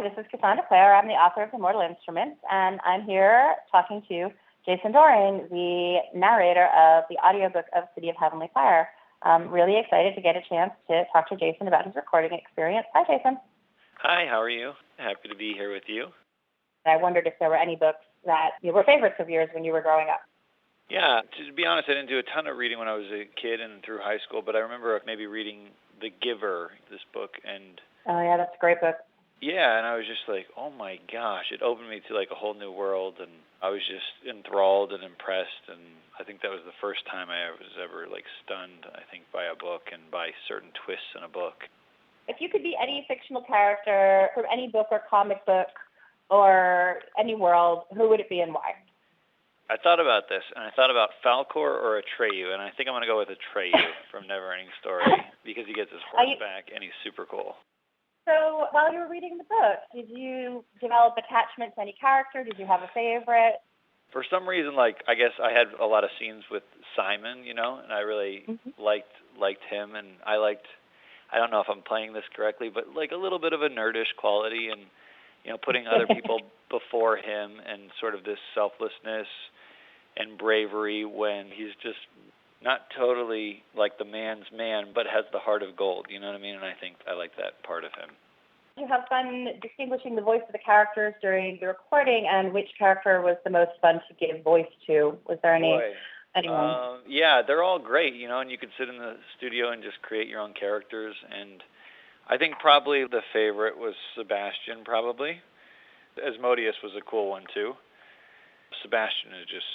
this is Cassandra Clare. I'm the author of The Mortal Instruments, and I'm here talking to Jason Dohring, the narrator of the audiobook of City of Heavenly Fire. I'm really excited to get a chance to talk to Jason about his recording experience. Hi, Jason. Hi, how are you? Happy to be here with you. I wondered if there were any books that were favorites of yours when you were growing up. Yeah, to be honest, I didn't do a ton of reading when I was a kid and through high school, but I remember maybe reading The Giver, this book, and... Oh, yeah, that's a great book. Yeah, and I was just like, oh my gosh, it opened me to like a whole new world, and I was just enthralled and impressed, and I think that was the first time I was ever like stunned, I think, by a book and by certain twists in a book. If you could be any fictional character from any book or comic book or any world, who would it be and why? I thought about this, and I thought about Falkor or Atreyu, and I think I'm going to go with Atreyu from Neverending Story because he gets his horse back, and he's super cool. So while you were reading the book, did you develop attachment to any character? Did you have a favorite? For some reason, like, I guess I had a lot of scenes with Simon, you know, and I really liked him, and I don't know if I'm playing this correctly, but like a little bit of a nerdish quality, and you know, putting other people before him, and sort of this selflessness and bravery when he's just not totally like the man's man, but has the heart of gold, you know what I mean? And I think I like that part of him. Did you have fun distinguishing the voice of the characters during the recording, and which character was the most fun to give voice to? Was there anyone? Yeah, they're all great, you know, and you could sit in the studio and just create your own characters, and I think probably the favorite was Sebastian, probably. Asmodeus was a cool one, too. Sebastian is just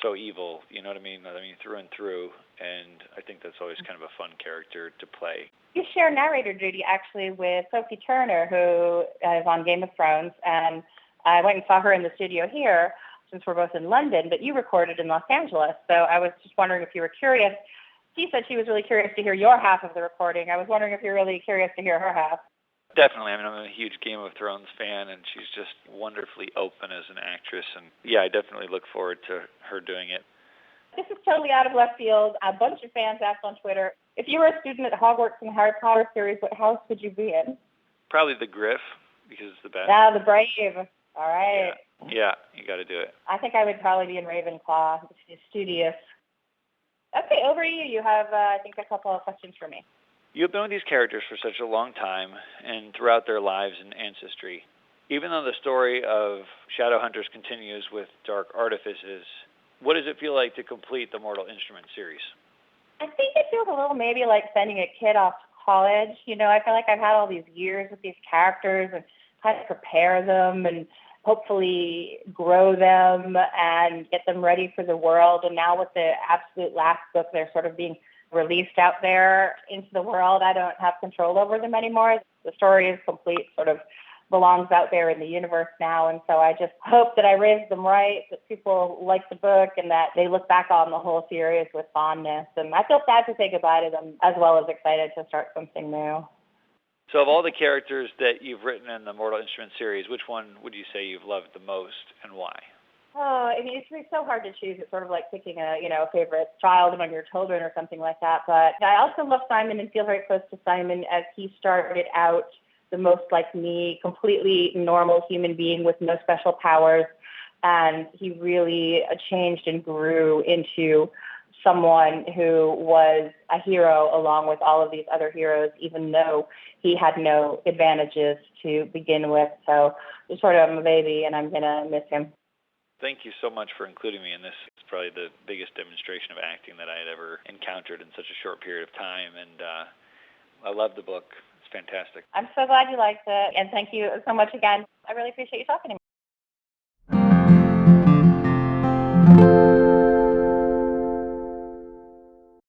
so evil, you know what I mean? Through and through, and I think that's always kind of a fun character to play. You share narrator duty, actually, with Sophie Turner, who is on Game of Thrones, and I went and saw her in the studio here, since we're both in London, but you recorded in Los Angeles, so I was just wondering if you were curious. She said she was really curious to hear your half of the recording. I was wondering if you're really curious to hear her half. Definitely. I'm a huge Game of Thrones fan, and she's just wonderfully open as an actress. And yeah, I definitely look forward to her doing it. This is totally out of left field. A bunch of fans asked on Twitter, if you were a student at Hogwarts in the Harry Potter series, what house would you be in? Probably the Griff, because it's the best. Ah, the Brave. All right. Yeah, you got to do it. I think I would probably be in Ravenclaw. She's studious. Okay, over to you. You have, I think, a couple of questions for me. You've been with these characters for such a long time and throughout their lives and ancestry. Even though the story of Shadowhunters continues with dark artifices, what does it feel like to complete the Mortal Instrument series? I think it feels a little maybe like sending a kid off to college. You know, I feel like I've had all these years with these characters and had to prepare them and hopefully grow them and get them ready for the world. And now with the absolute last book, they're sort of being released out there into the world. I don't have control over them anymore. The story is complete, sort of belongs out there in the universe now. And so I just hope that I raised them right, that people like the book, and that they look back on the whole series with fondness. And I feel sad to say goodbye to them, as well as excited to start something new. So of all the characters that you've written in the Mortal Instrument series, which one would you say you've loved the most, and why? Oh, I mean, it's so hard to choose. It's sort of like picking a favorite child among your children or something like that. But I also love Simon and feel very close to Simon, as he started out the most like me, completely normal human being with no special powers. And he really changed and grew into someone who was a hero along with all of these other heroes, even though he had no advantages to begin with. So just sort of I'm a baby, and I'm going to miss him. Thank you so much for including me in this. It's probably the biggest demonstration of acting that I had ever encountered in such a short period of time, and I love the book. It's fantastic. I'm so glad you liked it, and thank you so much again. I really appreciate you talking to me.